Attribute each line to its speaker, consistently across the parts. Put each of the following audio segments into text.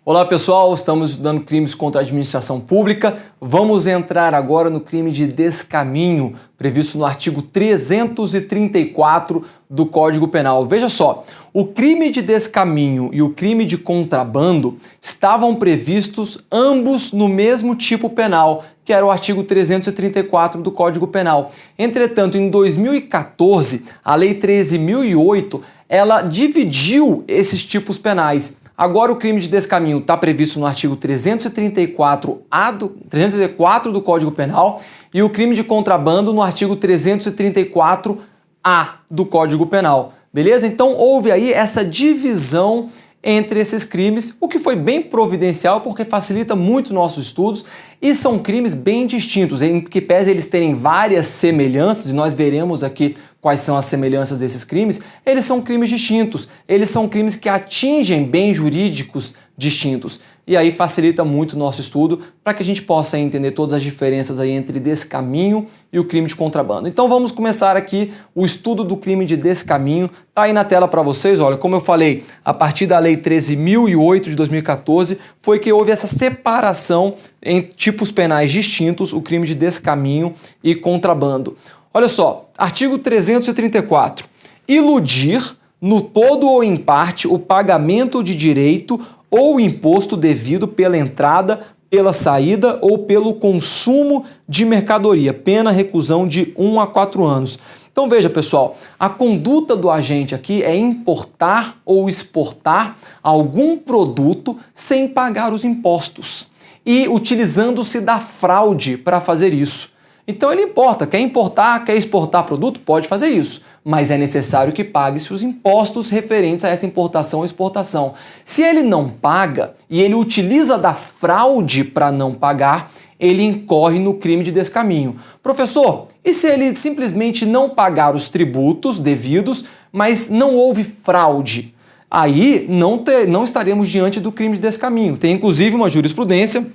Speaker 1: Olá pessoal, estamos estudando crimes contra a administração pública. Vamos entrar agora no crime de descaminho, previsto no artigo 334 do Código Penal. Veja só, o crime de descaminho e o crime de contrabando estavam previstos ambos no mesmo tipo penal, que era o artigo 334 do Código Penal. Entretanto, em 2014, a Lei 13.008, ela dividiu esses tipos penais. Agora o crime de descaminho está previsto no artigo 334 do Código Penal e o crime de contrabando no artigo 334A do Código Penal. Beleza? Então houve aí essa divisão entre esses crimes, o que foi bem providencial porque facilita muito nossos estudos e são crimes bem distintos, em que pese eles terem várias semelhanças, e nós veremos aqui quais são as semelhanças desses crimes, eles são crimes distintos, eles são crimes que atingem bens jurídicos distintos. E aí facilita muito o nosso estudo para que a gente possa entender todas as diferenças aí entre descaminho e o crime de contrabando. Então vamos começar aqui o estudo do crime de descaminho. Tá aí na tela para vocês, olha, como eu falei, a partir da Lei 13.008 de 2014 foi que houve essa separação em tipos penais distintos, o crime de descaminho e contrabando. Olha só, artigo 334. Iludir, no todo ou em parte, o pagamento de direito ou imposto devido pela entrada, pela saída ou pelo consumo de mercadoria. Pena reclusão de 1 a 4 anos. Então veja, pessoal, a conduta do agente aqui é importar ou exportar algum produto sem pagar os impostos e utilizando-se da fraude para fazer isso. Então ele importa, quer importar, quer exportar produto, pode fazer isso, mas é necessário que pague-se os impostos referentes a essa importação ou exportação. Se ele não paga e ele utiliza da fraude para não pagar, ele incorre no crime de descaminho. Professor, e se ele simplesmente não pagar os tributos devidos, mas não houve fraude? Aí não estaremos diante do crime de descaminho. Tem inclusive uma jurisprudência, vou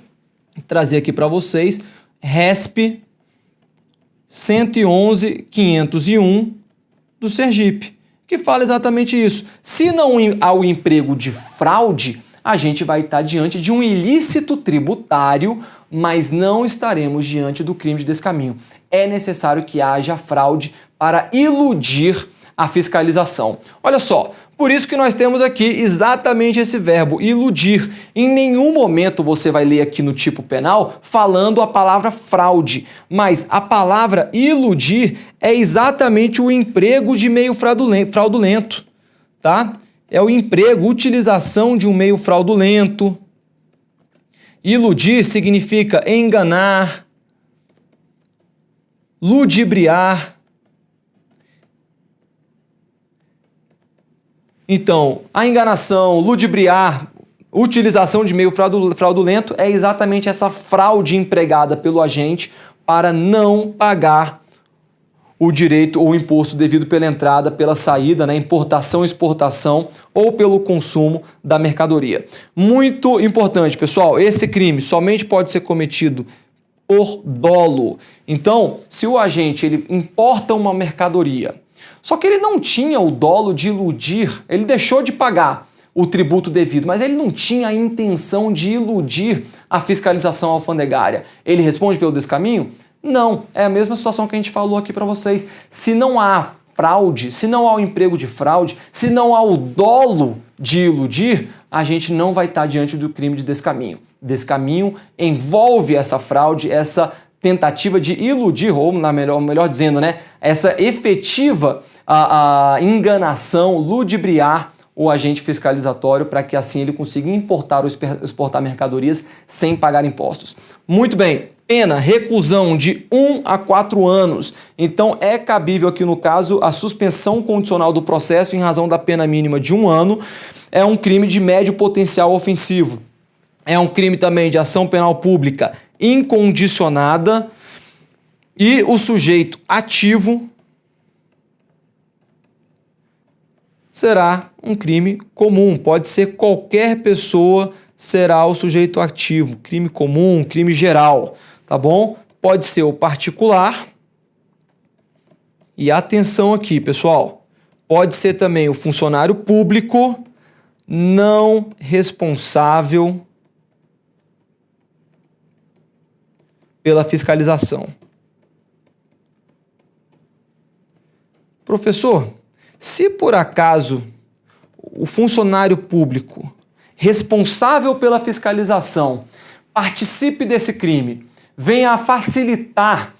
Speaker 1: trazer aqui para vocês, RESP 111.501 do Sergipe, que fala exatamente isso. Se não há o emprego de fraude, a gente vai estar diante de um ilícito tributário, mas não estaremos diante do crime de descaminho. É necessário que haja fraude para iludir a fiscalização. Olha só, por isso que nós temos aqui exatamente esse verbo, iludir. Em nenhum momento você vai ler aqui no tipo penal falando a palavra fraude, mas a palavra iludir é exatamente o emprego de meio fraudulento, tá? É o emprego, utilização de um meio fraudulento. Iludir significa enganar, ludibriar. Então, a enganação, ludibriar, utilização de meio fraudulento é exatamente essa fraude empregada pelo agente para não pagar o direito ou o imposto devido pela entrada, pela saída, né, importação, exportação ou pelo consumo da mercadoria. Muito importante, pessoal, esse crime somente pode ser cometido por dolo. Então, se o agente ele importa uma mercadoria, só que ele não tinha o dolo de iludir, ele deixou de pagar o tributo devido, mas ele não tinha a intenção de iludir a fiscalização alfandegária. Ele responde pelo descaminho? Não, é a mesma situação que a gente falou aqui para vocês. Se não há fraude, se não há o emprego de fraude, se não há o dolo de iludir, a gente não vai estar diante do crime de descaminho. Descaminho envolve essa fraude, essa tentativa de iludir, ou melhor dizendo, né, essa efetiva a enganação, ludibriar o agente fiscalizatório para que assim ele consiga importar ou exportar mercadorias sem pagar impostos. Muito bem, pena, reclusão de 1 a 4 anos. Então é cabível aqui no caso a suspensão condicional do processo em razão da pena mínima de 1 ano. É um crime de médio potencial ofensivo. É um crime também de ação penal pública incondicionada e o sujeito ativo será um crime comum. Pode ser qualquer pessoa será o sujeito ativo. Crime comum, crime geral, tá bom? Pode ser o particular. E atenção aqui, pessoal. Pode ser também o funcionário público, não responsável pela fiscalização. Professor, se por acaso o funcionário público responsável pela fiscalização participe desse crime, venha a facilitar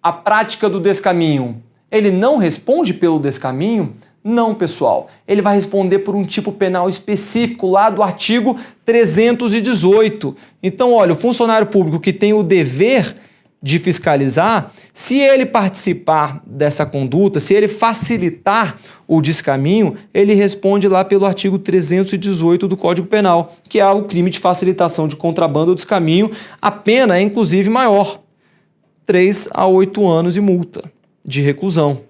Speaker 1: a prática do descaminho, ele não responde pelo descaminho? Não, pessoal. Ele vai responder por um tipo penal específico lá do artigo 318. Então, olha, o funcionário público que tem o dever de fiscalizar, se ele participar dessa conduta, se ele facilitar o descaminho, ele responde lá pelo artigo 318 do Código Penal, que é o crime de facilitação de contrabando ou descaminho. A pena é, inclusive, maior, 3 a 8 anos de multa de reclusão.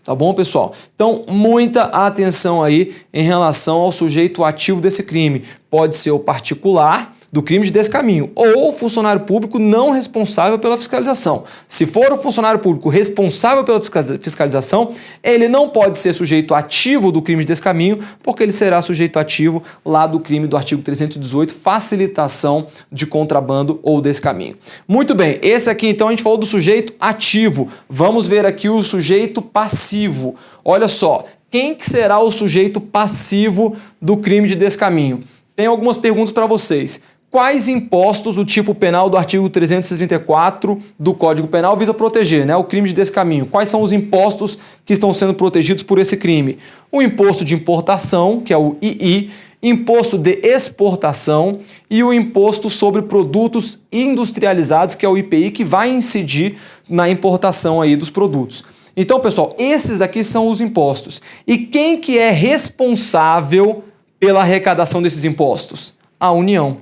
Speaker 1: Tá bom, pessoal? Então, muita atenção aí em relação ao sujeito ativo desse crime. Pode ser o particular do crime de descaminho ou o funcionário público não responsável pela fiscalização. Se for o funcionário público responsável pela fiscalização, ele não pode ser sujeito ativo do crime de descaminho, porque ele será sujeito ativo lá do crime do artigo 318, facilitação de contrabando ou descaminho. Muito bem, esse aqui então a gente falou do sujeito ativo. Vamos ver aqui o sujeito passivo. Olha só, quem que será o sujeito passivo do crime de descaminho? Tem algumas perguntas para vocês. Quais impostos o tipo penal do artigo 334 do Código Penal visa proteger, né? O crime de descaminho. Quais são os impostos que estão sendo protegidos por esse crime? O imposto de importação, que é o II, imposto de exportação e o imposto sobre produtos industrializados, que é o IPI, que vai incidir na importação aí dos produtos. Então, pessoal, esses aqui são os impostos. E quem que é responsável pela arrecadação desses impostos? A União.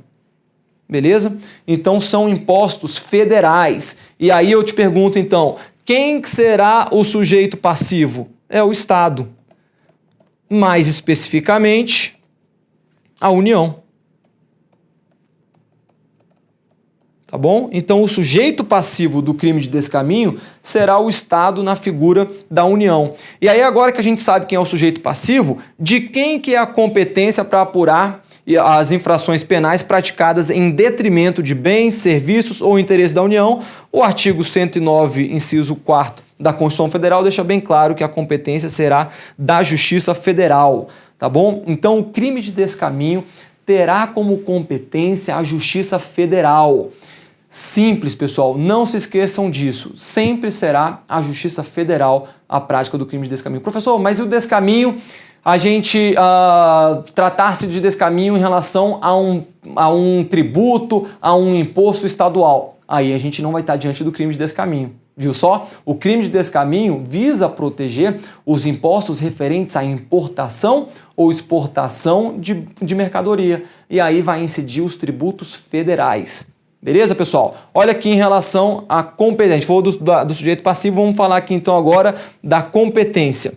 Speaker 1: Beleza? Então são impostos federais. E aí eu te pergunto então, quem será o sujeito passivo? É o Estado. Mais especificamente, a União. Tá bom? Então o sujeito passivo do crime de descaminho será o Estado na figura da União. E aí agora que a gente sabe quem é o sujeito passivo, de quem que é a competência para apurar as infrações penais praticadas em detrimento de bens, serviços ou interesses da União, o artigo 109, inciso 4º da Constituição Federal deixa bem claro que a competência será da Justiça Federal, tá bom? Então o crime de descaminho terá como competência a Justiça Federal. Simples, pessoal, não se esqueçam disso. Sempre será a Justiça Federal a prática do crime de descaminho. Professor, mas e o descaminho, a gente tratar-se de descaminho em relação a um tributo, a um imposto estadual? Aí a gente não vai estar diante do crime de descaminho. Viu só? O crime de descaminho visa proteger os impostos referentes à importação ou exportação de mercadoria. E aí vai incidir os tributos federais. Beleza, pessoal? Olha aqui em relação à competência. A gente falou do sujeito passivo, vamos falar aqui então agora da competência.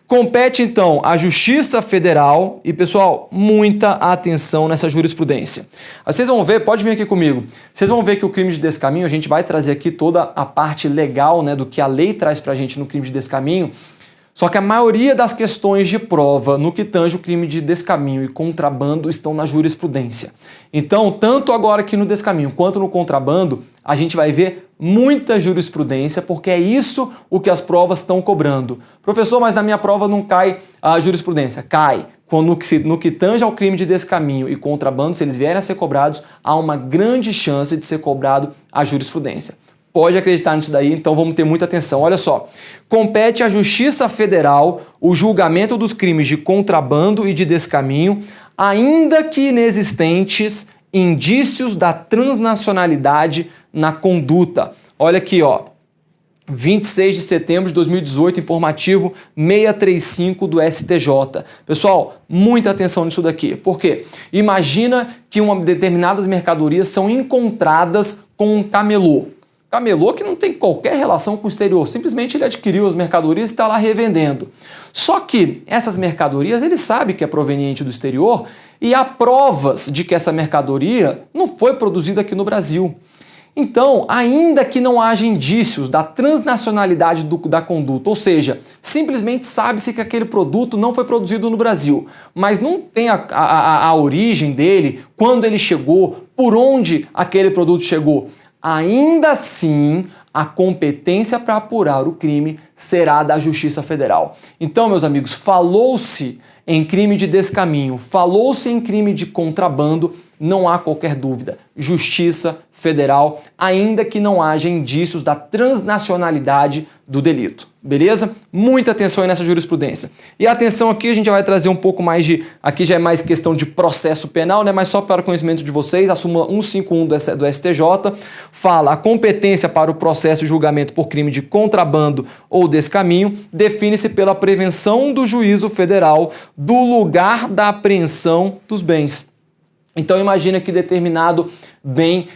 Speaker 1: Compete então à Justiça Federal e, pessoal, muita atenção nessa jurisprudência. Vocês vão ver, pode vir aqui comigo, vocês vão ver que o crime de descaminho, a gente vai trazer aqui toda a parte legal, né, do que a lei traz pra gente no crime de descaminho. Só que a maioria das questões de prova no que tange o crime de descaminho e contrabando estão na jurisprudência. Então, tanto agora aqui no descaminho quanto no contrabando, a gente vai ver muita jurisprudência, porque é isso o que as provas estão cobrando. Professor, mas na minha prova não cai a jurisprudência. Cai. No que tange ao crime de descaminho e contrabando, se eles vierem a ser cobrados, há uma grande chance de ser cobrado a jurisprudência. Pode acreditar nisso daí, então vamos ter muita atenção. Olha só, compete à Justiça Federal o julgamento dos crimes de contrabando e de descaminho, ainda que inexistentes indícios da transnacionalidade na conduta. Olha aqui, ó, 26 de setembro de 2018, informativo 635 do STJ. Pessoal, muita atenção nisso daqui. Por quê? Imagina que determinadas mercadorias são encontradas com um camelô. Camelô que não tem qualquer relação com o exterior, simplesmente ele adquiriu as mercadorias e está lá revendendo. Só que essas mercadorias ele sabe que é proveniente do exterior e há provas de que essa mercadoria não foi produzida aqui no Brasil. Então, ainda que não haja indícios da transnacionalidade da conduta, ou seja, simplesmente sabe-se que aquele produto não foi produzido no Brasil, mas não tem a origem dele, quando ele chegou, por onde aquele produto chegou, ainda assim a competência para apurar o crime será da Justiça Federal. Então, meus amigos, falou-se em crime de descaminho, falou-se em crime de contrabando, não há qualquer dúvida. Justiça Federal, ainda que não haja indícios da transnacionalidade do delito. Beleza? Muita atenção aí nessa jurisprudência. E atenção aqui, a gente vai trazer um pouco mais de... Aqui já é mais questão de processo penal, né? Mas só para o conhecimento de vocês, a súmula 151 do STJ fala: a competência para o processo e julgamento por crime de contrabando ou descaminho define-se pela prevenção do juízo federal do lugar da apreensão dos bens. Então imagina que determinado bem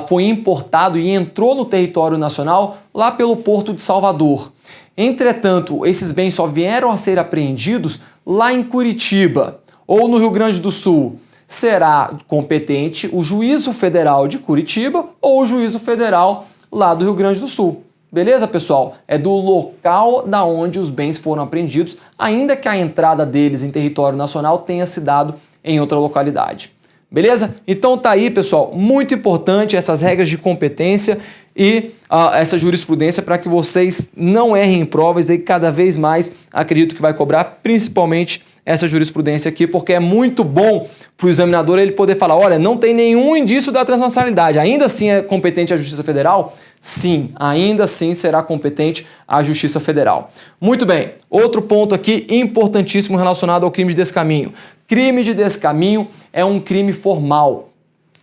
Speaker 1: foi importado e entrou no território nacional lá pelo Porto de Salvador. Entretanto, esses bens só vieram a ser apreendidos lá em Curitiba ou no Rio Grande do Sul. Será competente o Juízo Federal de Curitiba ou o Juízo Federal lá do Rio Grande do Sul. Beleza, pessoal? É do local da onde os bens foram apreendidos, ainda que a entrada deles em território nacional tenha se dado em outra localidade. Beleza? Então tá aí, pessoal, muito importante essas regras de competência e essa jurisprudência para que vocês não errem em provas e cada vez mais acredito que vai cobrar principalmente essa jurisprudência aqui, porque é muito bom para o examinador ele poder falar: olha, não tem nenhum indício da transnacionalidade, ainda assim é competente a Justiça Federal? Sim, ainda assim será competente a Justiça Federal. Muito bem, outro ponto aqui importantíssimo relacionado ao crime de descaminho. Crime de descaminho é um crime formal.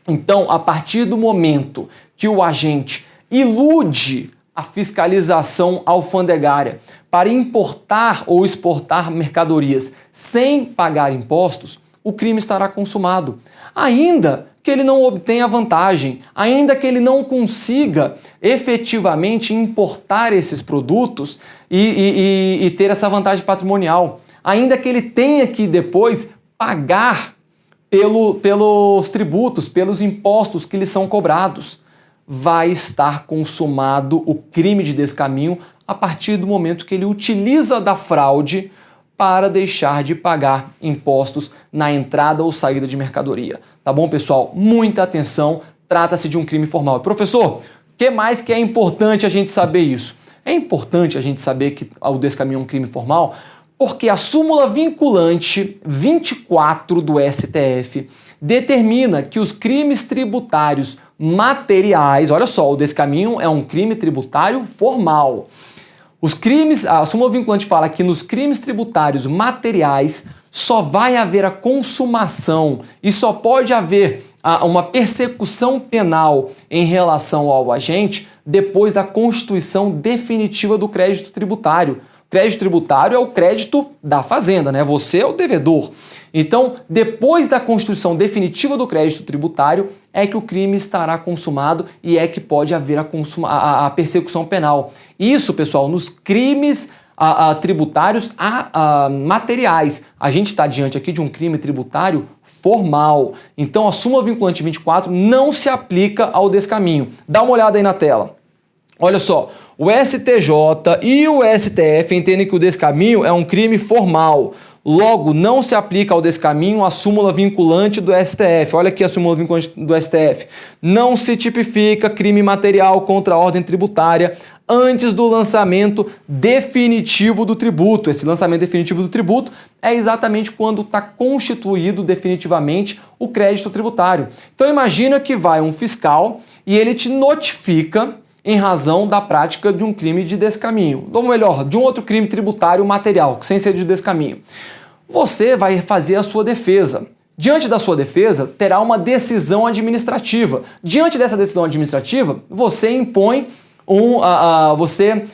Speaker 1: Então, a partir do momento que o agente ilude a fiscalização alfandegária para importar ou exportar mercadorias sem pagar impostos, o crime estará consumado. Ainda que ele não obtenha vantagem, ainda que ele não consiga efetivamente importar esses produtos e ter essa vantagem patrimonial, ainda que ele tenha que depois pagar pelos tributos, pelos impostos que lhe são cobrados, vai estar consumado o crime de descaminho a partir do momento que ele utiliza da fraude para deixar de pagar impostos na entrada ou saída de mercadoria. Tá bom, pessoal? Muita atenção, trata-se de um crime formal. Professor, o que mais que é importante a gente saber isso? É importante a gente saber que o descaminho é um crime formal porque a súmula vinculante 24 do STF determina que os crimes tributários materiais, olha só, o descaminho é um crime tributário formal. Os crimes, a súmula vinculante fala que nos crimes tributários materiais só vai haver a consumação e só pode haver uma persecução penal em relação ao agente depois da constituição definitiva do crédito tributário. Crédito tributário é o crédito da fazenda, né? Você é o devedor. Então, depois da constituição definitiva do crédito tributário, é que o crime estará consumado e é que pode haver a persecução penal. Isso, pessoal, nos crimes tributários materiais. A gente está diante aqui de um crime tributário formal. Então, a súmula vinculante 24 não se aplica ao descaminho. Dá uma olhada aí na tela. Olha só, o STJ e o STF entendem que o descaminho é um crime formal. Logo, não se aplica ao descaminho a súmula vinculante do STF. Olha aqui a súmula vinculante do STF. Não se tipifica crime material contra a ordem tributária antes do lançamento definitivo do tributo. Esse lançamento definitivo do tributo é exatamente quando está constituído definitivamente o crédito tributário. Então imagina que vai um fiscal e ele te notifica em razão da prática de um crime de descaminho, ou melhor, de um outro crime tributário material, sem ser de descaminho. Você vai fazer a sua defesa. Diante da sua defesa, terá uma decisão administrativa. Diante dessa decisão administrativa, você impõe você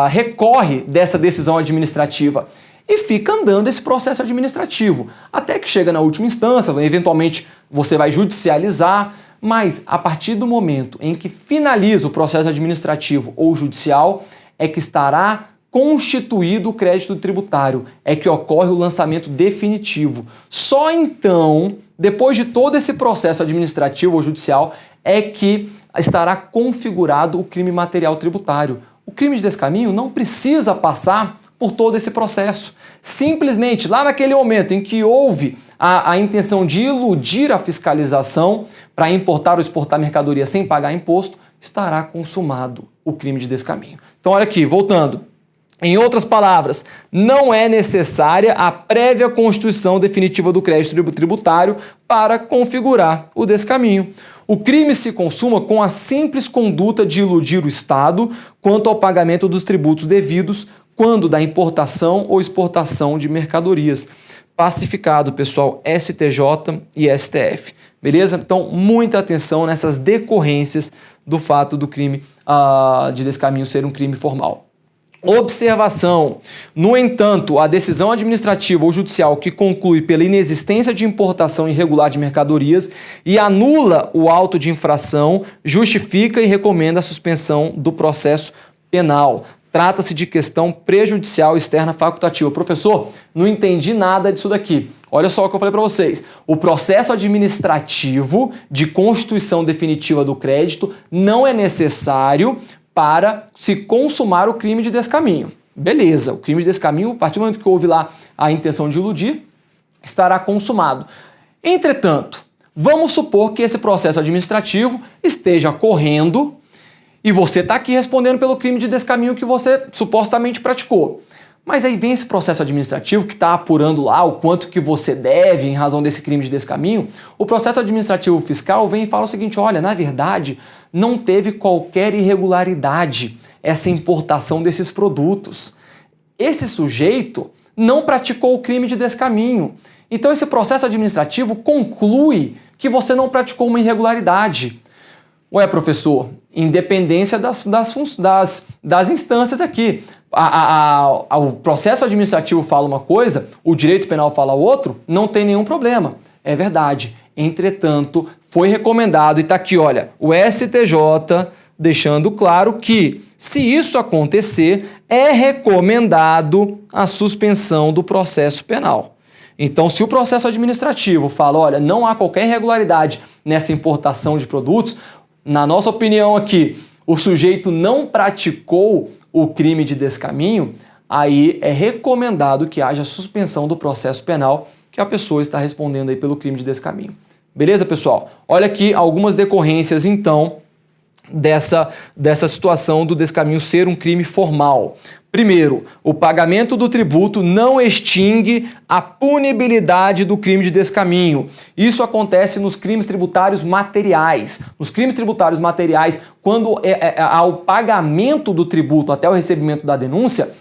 Speaker 1: recorre dessa decisão administrativa e fica andando esse processo administrativo, até que chega na última instância, eventualmente você vai judicializar, mas a partir do momento em que finaliza o processo administrativo ou judicial, é que estará constituído o crédito tributário, é que ocorre o lançamento definitivo. Só então, depois de todo esse processo administrativo ou judicial, é que estará configurado o crime material tributário. O crime de descaminho não precisa passar por todo esse processo. Simplesmente, lá naquele momento em que houve a intenção de iludir a fiscalização para importar ou exportar mercadoria sem pagar imposto, estará consumado o crime de descaminho. Então, olha aqui, voltando. Em outras palavras, não é necessária a prévia constituição definitiva do crédito tributário para configurar o descaminho. O crime se consuma com a simples conduta de iludir o Estado quanto ao pagamento dos tributos devidos quando da importação ou exportação de mercadorias. Pacificado, pessoal, STJ e STF. Beleza? Então, muita atenção nessas decorrências do fato do crime de descaminho ser um crime formal. Observação. No entanto, a decisão administrativa ou judicial que conclui pela inexistência de importação irregular de mercadorias e anula o auto de infração, justifica e recomenda a suspensão do processo penal. Trata-se de questão prejudicial externa facultativa. Professor, não entendi nada disso daqui. Olha só o que eu falei para vocês. O processo administrativo de constituição definitiva do crédito não é necessário para se consumar o crime de descaminho. Beleza, o crime de descaminho, a partir do momento que houve lá a intenção de iludir, estará consumado. Entretanto, vamos supor que esse processo administrativo esteja correndo e você está aqui respondendo pelo crime de descaminho que você supostamente praticou. Mas aí vem esse processo administrativo que está apurando lá o quanto que você deve em razão desse crime de descaminho. O processo administrativo fiscal vem e fala o seguinte, olha, na verdade, não teve qualquer irregularidade essa importação desses produtos. Esse sujeito não praticou o crime de descaminho. Então esse processo administrativo conclui que você não praticou uma irregularidade. Ué, professor, independência das instâncias aqui. O processo administrativo fala uma coisa, o direito penal fala outro, não tem nenhum problema. É verdade. Entretanto, foi recomendado, e está aqui, olha, o STJ deixando claro que, se isso acontecer, é recomendado a suspensão do processo penal. Então, se o processo administrativo fala, olha, não há qualquer irregularidade nessa importação de produtos, na nossa opinião aqui, o sujeito não praticou o crime de descaminho, aí é recomendado que haja suspensão do processo penal que a pessoa está respondendo aí pelo crime de descaminho. Beleza, pessoal? Olha aqui algumas decorrências, então, dessa situação do descaminho ser um crime formal. Primeiro, o pagamento do tributo não extingue a punibilidade do crime de descaminho. Isso acontece nos crimes tributários materiais. Nos crimes tributários materiais, quando há o pagamento do tributo até o recebimento da denúncia,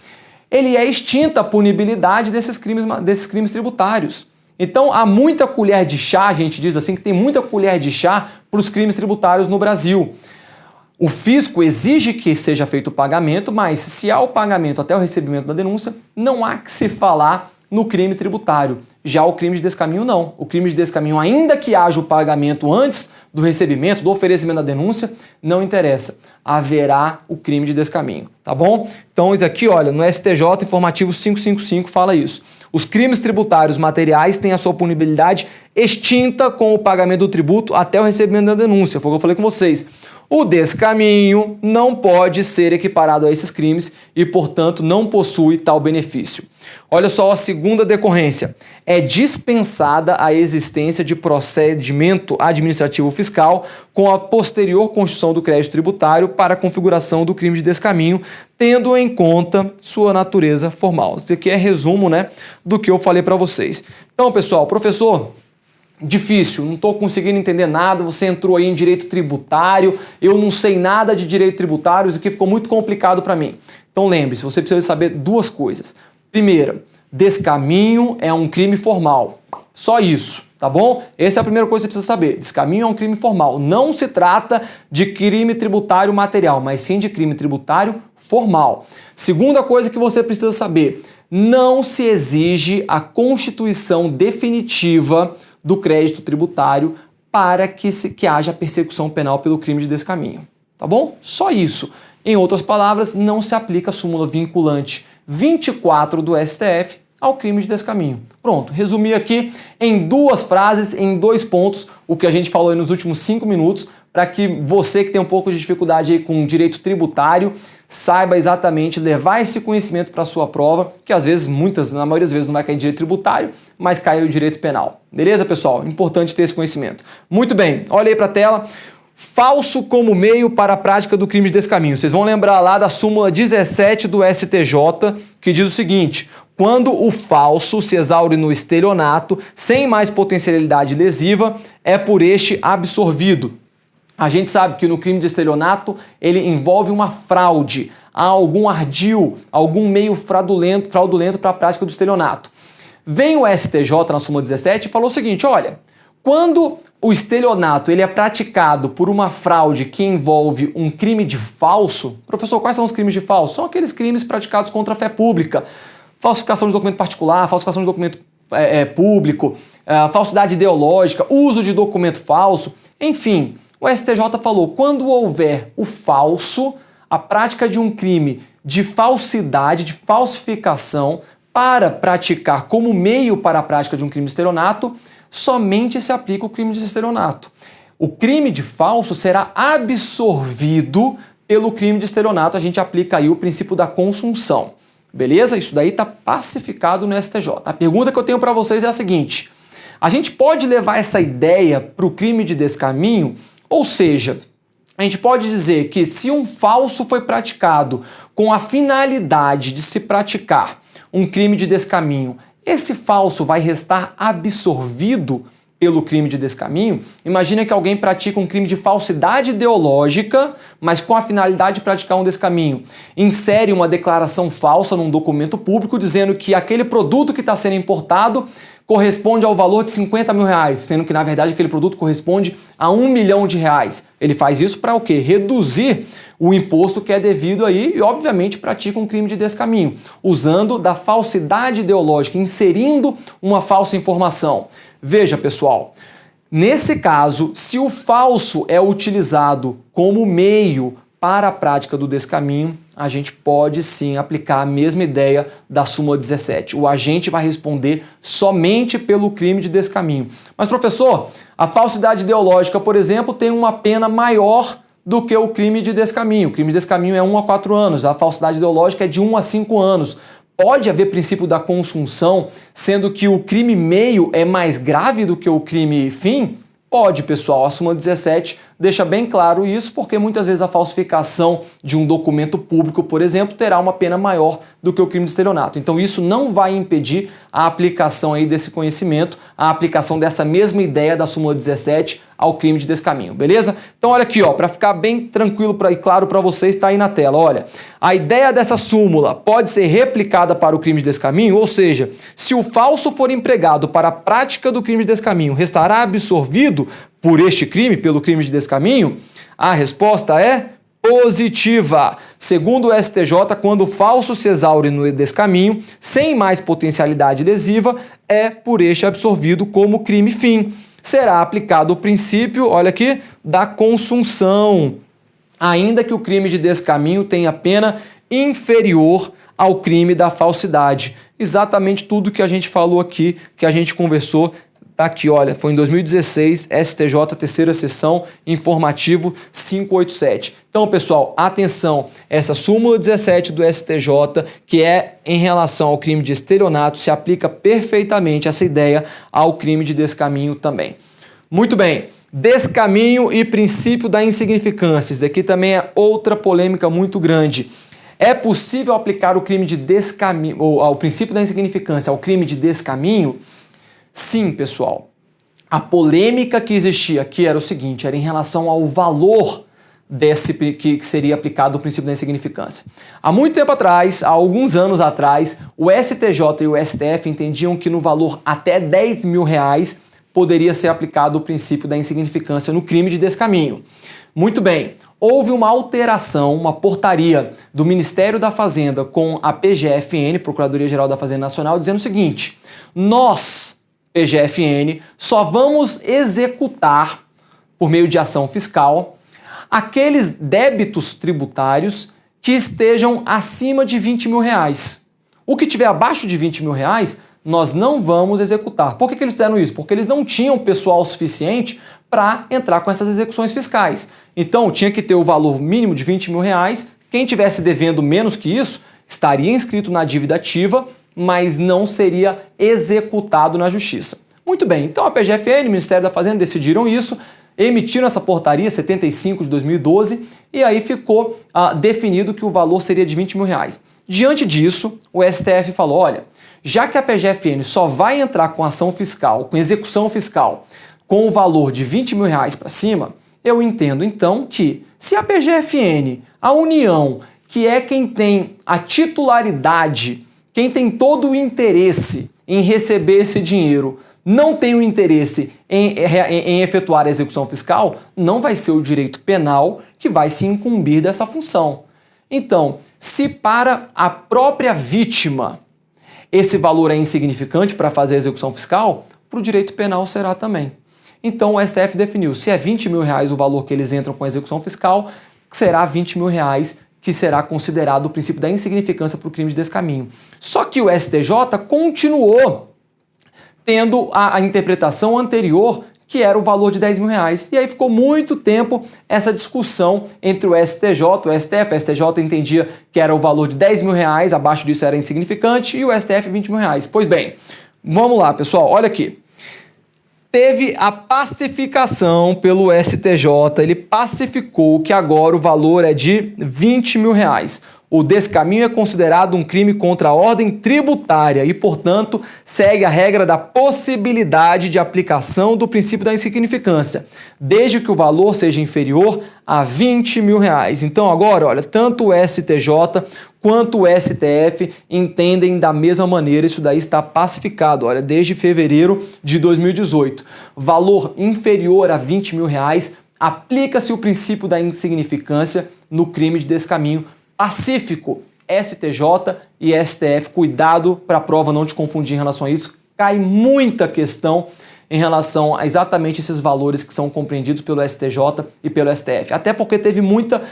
Speaker 1: ele é extinta a punibilidade desses crimes tributários. Então, há muita colher de chá, a gente diz assim, que tem muita colher de chá para os crimes tributários no Brasil. O fisco exige que seja feito o pagamento, mas se há o pagamento até o recebimento da denúncia, não há que se falar no crime tributário. Já o crime de descaminho, não. O crime de descaminho, ainda que haja o pagamento antes do recebimento, do oferecimento da denúncia, não interessa. Haverá o crime de descaminho, tá bom? Então, isso aqui, olha, no STJ, informativo 555, fala isso. Os crimes tributários materiais têm a sua punibilidade extinta com o pagamento do tributo até o recebimento da denúncia. Foi o que eu falei com vocês. O descaminho não pode ser equiparado a esses crimes e, portanto, não possui tal benefício. Olha só a segunda decorrência. É dispensada a existência de procedimento administrativo fiscal com a posterior constituição do crédito tributário para a configuração do crime de descaminho, tendo em conta sua natureza formal. Isso aqui é resumo, né, do que eu falei para vocês. Então, pessoal, professor, difícil, não estou conseguindo entender nada, você entrou aí em direito tributário, eu não sei nada de direito tributário, isso aqui ficou muito complicado para mim. Então lembre-se, você precisa saber duas coisas. Primeira, descaminho é um crime formal. Só isso, tá bom? Essa é a primeira coisa que você precisa saber. Descaminho é um crime formal. Não se trata de crime tributário material, mas sim de crime tributário formal. Segunda coisa que você precisa saber, não se exige a constituição definitiva do crédito tributário para que haja persecução penal pelo crime de descaminho, tá bom? Só isso. Em outras palavras, não se aplica a súmula vinculante 24 do STF ao crime de descaminho. Pronto, resumi aqui em 2 frases, em 2 pontos, o que a gente falou aí nos últimos 5 minutos, para que você que tem um pouco de dificuldade aí com direito tributário, saiba exatamente levar esse conhecimento para a sua prova, que às vezes, na maioria das vezes não vai cair direito tributário, mas cai o direito penal. Beleza, pessoal? Importante ter esse conhecimento. Muito bem, olha aí para a tela. Falso como meio para a prática do crime de descaminho. Vocês vão lembrar lá da súmula 17 do STJ, que diz o seguinte: quando o falso se exaure no estelionato, sem mais potencialidade lesiva, é por este absorvido. A gente sabe que no crime de estelionato ele envolve uma fraude, há algum ardil, algum meio fraudulento para a prática do estelionato. Vem o STJ na súmula 17 e falou o seguinte: olha, quando o estelionato ele é praticado por uma fraude que envolve um crime de falso, professor, quais são os crimes de falso? São aqueles crimes praticados contra a fé pública, falsificação de documento particular, falsificação de documento público, falsidade ideológica, uso de documento falso, enfim. O STJ falou, quando houver o falso, a prática de um crime de falsidade, de falsificação, para praticar como meio para a prática de um crime de estelionato, somente se aplica o crime de estelionato. O crime de falso será absorvido pelo crime de estelionato, a gente aplica aí o princípio da consunção. Beleza? Isso daí está pacificado no STJ. A pergunta que eu tenho para vocês é a seguinte: a gente pode levar essa ideia para o crime de descaminho? Ou seja, a gente pode dizer que se um falso foi praticado com a finalidade de se praticar um crime de descaminho, esse falso vai restar absorvido pelo crime de descaminho? Imagina que alguém pratica um crime de falsidade ideológica, mas com a finalidade de praticar um descaminho. Insere uma declaração falsa num documento público dizendo que aquele produto que está sendo importado corresponde ao valor de 50 mil reais, sendo que na verdade aquele produto corresponde a 1 milhão de reais. Ele faz isso para o quê? Reduzir o imposto que é devido aí e obviamente pratica um crime de descaminho, usando da falsidade ideológica, inserindo uma falsa informação. Veja, pessoal, nesse caso, se o falso é utilizado como meio para a prática do descaminho, a gente pode sim aplicar a mesma ideia da súmula 17. O agente vai responder somente pelo crime de descaminho. Mas, professor, a falsidade ideológica, por exemplo, tem uma pena maior do que o crime de descaminho. O crime de descaminho é 1 a 4 anos, a falsidade ideológica é de 1 a 5 anos. Pode haver princípio da consunção, sendo que o crime meio é mais grave do que o crime fim? Pode, pessoal. A súmula 17 deixa bem claro isso, porque muitas vezes a falsificação de um documento público, por exemplo, terá uma pena maior do que o crime de estelionato. Então isso não vai impedir a aplicação aí desse conhecimento, a aplicação dessa mesma ideia da súmula 17 ao crime de descaminho, beleza? Então olha aqui, ó, para ficar bem tranquilo e claro para vocês, está aí na tela, olha. A ideia dessa súmula pode ser replicada para o crime de descaminho, ou seja, se o falso for empregado para a prática do crime de descaminho, restará absorvido por este crime, pelo crime de descaminho? A resposta é positiva. Segundo o STJ, quando o falso se exaure no descaminho, sem mais potencialidade lesiva, é por este absorvido como crime fim. Será aplicado o princípio, olha aqui, da consunção, ainda que o crime de descaminho tenha pena inferior ao crime da falsidade. Exatamente tudo que a gente falou aqui, que a gente conversou, tá aqui, olha, foi em 2016, STJ, terceira sessão, informativo 587. Então, pessoal, atenção, essa súmula 17 do STJ, que é em relação ao crime de estelionato, se aplica perfeitamente essa ideia ao crime de descaminho também. Muito bem, descaminho e princípio da insignificância. Isso aqui também é outra polêmica muito grande. É possível aplicar o crime de descaminho, ou ao princípio da insignificância ao crime de descaminho? Sim, pessoal. A polêmica que existia aqui era o seguinte, era em relação ao valor desse que seria aplicado o princípio da insignificância. Há muito tempo atrás, há alguns anos atrás, o STJ e o STF entendiam que no valor até 10 mil reais poderia ser aplicado o princípio da insignificância no crime de descaminho. Muito bem, houve uma alteração, uma portaria do Ministério da Fazenda com a PGFN, Procuradoria-Geral da Fazenda Nacional, dizendo o seguinte: nós, PGFN, só vamos executar, por meio de ação fiscal, aqueles débitos tributários que estejam acima de R$20.000. O que tiver abaixo de R$20.000, nós não vamos executar. Por que eles fizeram isso? Porque eles não tinham pessoal suficiente para entrar com essas execuções fiscais. Então, tinha que ter o valor mínimo de R$20.000. Quem tivesse devendo menos que isso, estaria inscrito na dívida ativa, mas não seria executado na Justiça. Muito bem, então a PGFN e o Ministério da Fazenda decidiram isso, emitiram essa portaria 75 de 2012 e aí ficou definido que o valor seria de R$20.000. Diante disso, o STF falou, olha, já que a PGFN só vai entrar com ação fiscal, com execução fiscal, com o valor de R$20.000 para cima, eu entendo então que se a PGFN, a União, que é quem tem a titularidade, quem tem todo o interesse em receber esse dinheiro, não tem o interesse em efetuar a execução fiscal, não vai ser o direito penal que vai se incumbir dessa função. Então, se para a própria vítima esse valor é insignificante para fazer a execução fiscal, para o direito penal será também. Então o STF definiu, se é R$20.000 o valor que eles entram com a execução fiscal, será R$20.000 que será considerado o princípio da insignificância para o crime de descaminho. Só que o STJ continuou tendo a interpretação anterior, que era o valor de R$10.000. E aí ficou muito tempo essa discussão entre o STJ, o STF. O STJ entendia que era o valor de R$10.000, abaixo disso era insignificante, e o STF R$20.000. Pois bem, vamos lá, pessoal, olha aqui. Teve a pacificação pelo STJ, ele pacificou que agora o valor é de R$20.000. O descaminho é considerado um crime contra a ordem tributária e, portanto, segue a regra da possibilidade de aplicação do princípio da insignificância, desde que o valor seja inferior a R$20.000. Então, agora, olha, tanto o STJ quanto o STF entendem da mesma maneira, isso daí está pacificado, olha, desde fevereiro de 2018. Valor inferior a R$20.000, aplica-se o princípio da insignificância no crime de descaminho pacífico. STJ e STF, cuidado para a prova não te confundir em relação a isso, cai muita questão em relação a exatamente esses valores que são compreendidos pelo STJ e pelo STF. Até porque teve muita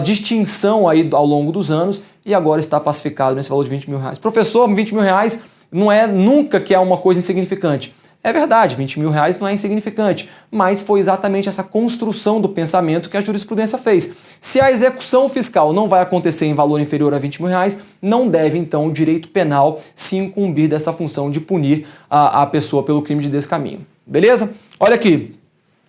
Speaker 1: distinção aí ao longo dos anos e agora está pacificado nesse valor de R$20.000. Professor, R$20.000 não é nunca que é uma coisa insignificante. É verdade, R$20.000 não é insignificante, mas foi exatamente essa construção do pensamento que a jurisprudência fez. Se a execução fiscal não vai acontecer em valor inferior a R$20.000, não deve, então, o direito penal se incumbir dessa função de punir a pessoa pelo crime de descaminho. Beleza? Olha aqui.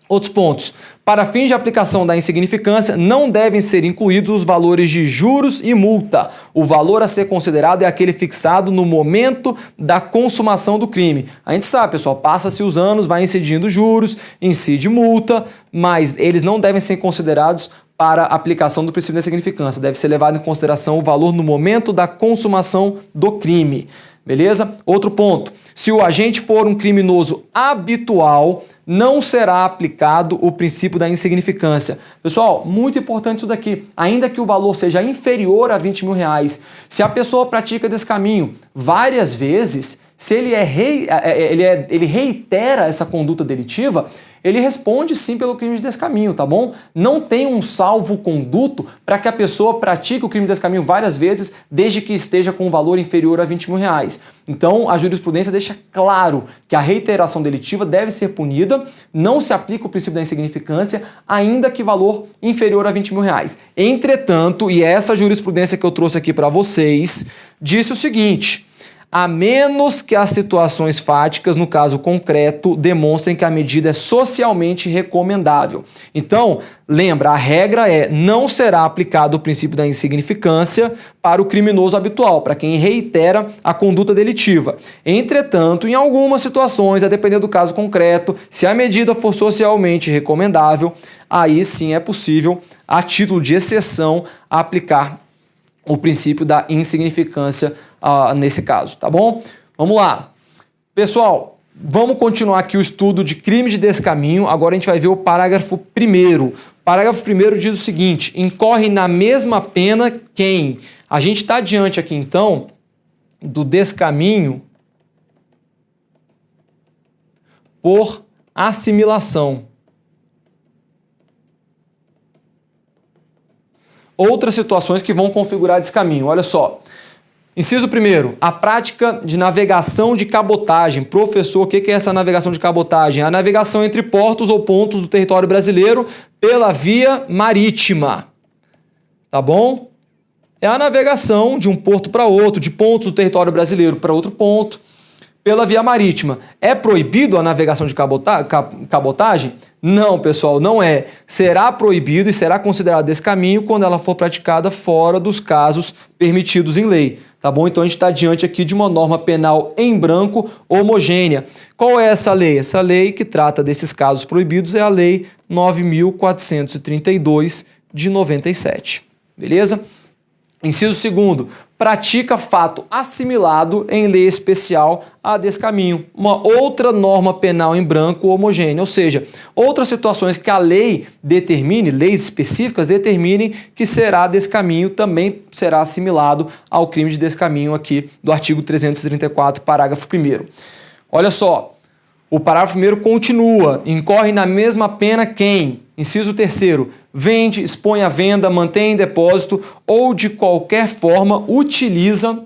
Speaker 1: Outros pontos. Para fins de aplicação da insignificância, não devem ser incluídos os valores de juros e multa. O valor a ser considerado é aquele fixado no momento da consumação do crime. A gente sabe, pessoal, passa-se os anos, vai incidindo juros, incide multa, mas eles não devem ser considerados para a aplicação do princípio da insignificância. Deve ser levado em consideração o valor no momento da consumação do crime. Beleza? Outro ponto. Se o agente for um criminoso habitual, não será aplicado o princípio da insignificância. Pessoal, muito importante isso daqui. Ainda que o valor seja inferior a R$20.000, se a pessoa pratica descaminho várias vezes, se ele reitera essa conduta delitiva, ele responde sim pelo crime de descaminho, tá bom? Não tem um salvo-conduto para que a pessoa pratique o crime de descaminho várias vezes, desde que esteja com um valor inferior a R$20.000. Então, a jurisprudência deixa claro que a reiteração delitiva deve ser punida, não se aplica o princípio da insignificância, ainda que valor inferior a R$20.000. Entretanto, e essa jurisprudência que eu trouxe aqui para vocês, disse o seguinte: a menos que as situações fáticas, no caso concreto, demonstrem que a medida é socialmente recomendável. Então, lembra, a regra é: não será aplicado o princípio da insignificância para o criminoso habitual, para quem reitera a conduta delitiva. Entretanto, em algumas situações, a depender do caso concreto, se a medida for socialmente recomendável, aí sim é possível, a título de exceção, aplicar o princípio da insignificância nesse caso, tá bom? Vamos lá. Pessoal, vamos continuar aqui o estudo de crime de descaminho. Agora a gente vai ver o parágrafo 1º. O parágrafo 1º diz o seguinte: incorre na mesma pena quem? A gente está diante aqui, então, do descaminho por assimilação. outras situações que vão configurar descaminho. Olha só. Inciso 1º, a prática de navegação de cabotagem. Professor, o que é essa navegação de cabotagem? A navegação entre portos ou pontos do território brasileiro pela via marítima. Tá bom? É a navegação de um porto para outro, de pontos do território brasileiro para outro ponto, pela via marítima. É proibido a navegação de cabotagem? Não, pessoal, não é. Será proibido e será considerado descaminho quando ela for praticada fora dos casos permitidos em lei. Tá bom? Então a gente está diante aqui de uma norma penal em branco homogênea. Qual é essa lei? Essa lei que trata desses casos proibidos é a Lei 9.432 de 97. Beleza? Inciso 2º, pratica fato assimilado em lei especial a descaminho. Uma outra norma penal em branco homogênea, ou seja, outras situações que a lei determine, leis específicas determinem que será descaminho, também será assimilado ao crime de descaminho aqui do artigo 334, parágrafo 1º. Olha só, o parágrafo 1º continua, incorre na mesma pena quem, inciso 3º, vende, expõe à venda, mantém em depósito ou de qualquer forma utiliza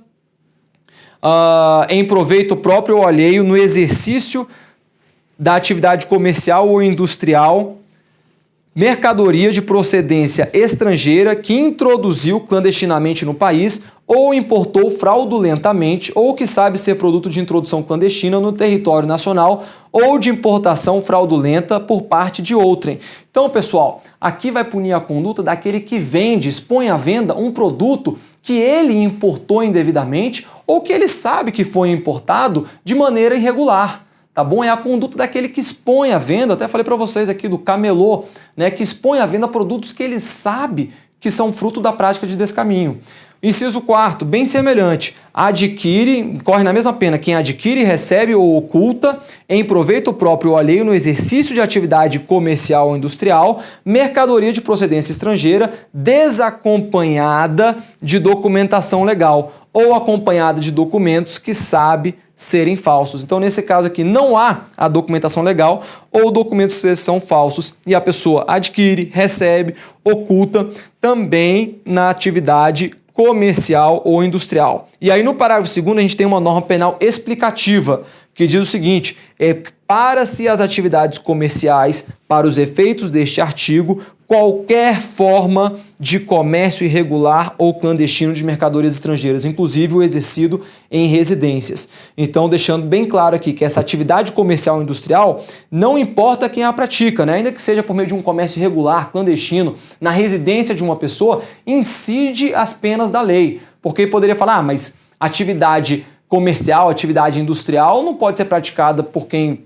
Speaker 1: em proveito próprio ou alheio no exercício da atividade comercial ou industrial mercadoria de procedência estrangeira que introduziu clandestinamente no país ou importou fraudulentamente ou que sabe ser produto de introdução clandestina no território nacional ou de importação fraudulenta por parte de outrem. Então, pessoal, aqui vai punir a conduta daquele que vende, expõe à venda um produto que ele importou indevidamente ou que ele sabe que foi importado de maneira irregular. Tá bom? É a conduta daquele que expõe à venda, até falei para vocês aqui do camelô, né, que expõe à venda produtos que ele sabe que são fruto da prática de descaminho. Inciso 4º, bem semelhante, adquire, corre na mesma pena, quem adquire, recebe ou oculta em proveito próprio ou alheio no exercício de atividade comercial ou industrial, mercadoria de procedência estrangeira desacompanhada de documentação legal ou acompanhada de documentos que sabe serem falsos. Então, nesse caso aqui, não há a documentação legal ou documentos que são falsos e a pessoa adquire, recebe, oculta também na atividade comercial ou industrial. E aí no parágrafo 2º a gente tem uma norma penal explicativa que diz o seguinte, para-se as atividades comerciais para os efeitos deste artigo qualquer forma de comércio irregular ou clandestino de mercadorias estrangeiras, inclusive o exercido em residências. Então, deixando bem claro aqui que essa atividade comercial e industrial não importa quem a pratica, né? Ainda que seja por meio de um comércio irregular, clandestino, na residência de uma pessoa, incide as penas da lei. Porque poderia falar, mas atividade comercial, atividade industrial não pode ser praticada por quem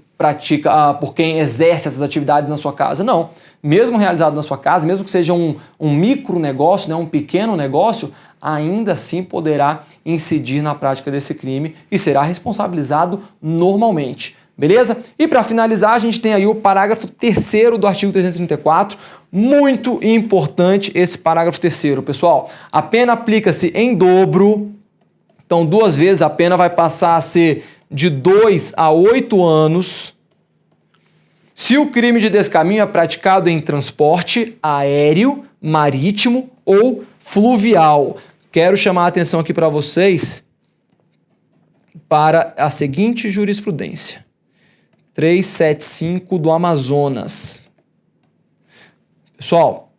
Speaker 1: exerce essas atividades na sua casa. Não. Mesmo realizado na sua casa, mesmo que seja um micro negócio, né, um pequeno negócio, ainda assim poderá incidir na prática desse crime e será responsabilizado normalmente. Beleza? E para finalizar, a gente tem aí o parágrafo 3º do artigo 334, muito importante esse parágrafo 3º, pessoal. A pena aplica-se em dobro, então 2 vezes a pena vai passar a ser de 2 a 8 anos, se o crime de descaminho é praticado em transporte aéreo, marítimo ou fluvial. Quero chamar a atenção aqui para vocês para a seguinte jurisprudência. 375 do Amazonas. Pessoal,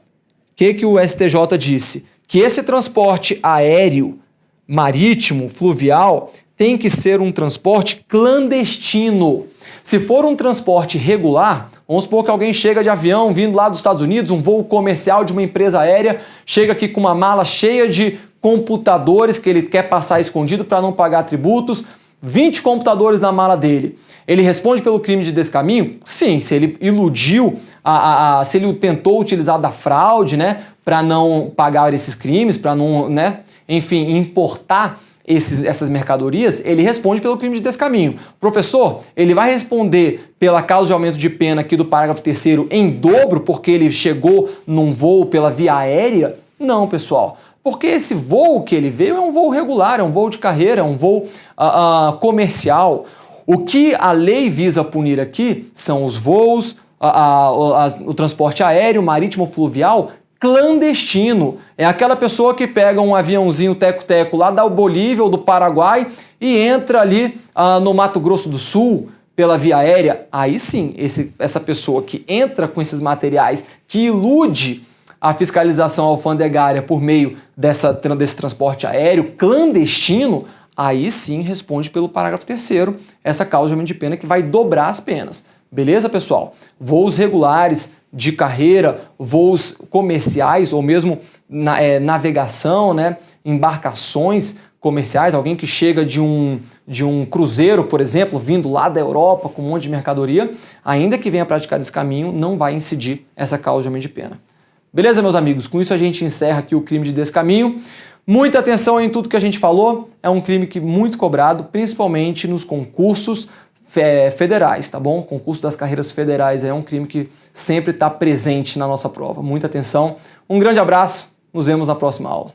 Speaker 1: o que o STJ disse? Que esse transporte aéreo, marítimo, fluvial, tem que ser um transporte clandestino. Se for um transporte regular, vamos supor que alguém chega de avião vindo lá dos Estados Unidos, um voo comercial de uma empresa aérea, chega aqui com uma mala cheia de computadores que ele quer passar escondido para não pagar tributos, 20 computadores na mala dele. Ele responde pelo crime de descaminho? Sim, se ele iludiu, se ele tentou utilizar da fraude, né, para não pagar esses crimes, para não, né, enfim, importar essas mercadorias, ele responde pelo crime de descaminho. Professor, ele vai responder pela causa de aumento de pena aqui do parágrafo 3º em dobro porque ele chegou num voo pela via aérea? Não, pessoal. Porque esse voo que ele veio é um voo regular, é um voo de carreira, é um voo comercial. O que a lei visa punir aqui são os voos, o transporte aéreo, marítimo, fluvial, clandestino. É aquela pessoa que pega um aviãozinho teco-teco lá da Bolívia ou do Paraguai e entra ali no Mato Grosso do Sul pela via aérea. Aí sim, essa pessoa que entra com esses materiais, que ilude a fiscalização alfandegária por meio desse transporte aéreo clandestino, aí sim responde pelo parágrafo 3º, essa causa de aumento de pena que vai dobrar as penas. Beleza, pessoal? Voos regulares de carreira, voos comerciais ou mesmo navegação, né, embarcações comerciais, alguém que chega de um cruzeiro, por exemplo, vindo lá da Europa com um monte de mercadoria, ainda que venha praticar esse caminho, não vai incidir essa causa de aumento de pena. Beleza, meus amigos? Com isso a gente encerra aqui o crime de descaminho. Muita atenção em tudo que a gente falou, é um crime muito cobrado, principalmente nos concursos federais, tá bom? O concurso das carreiras federais é um crime que sempre está presente na nossa prova. Muita atenção, um grande abraço, nos vemos na próxima aula.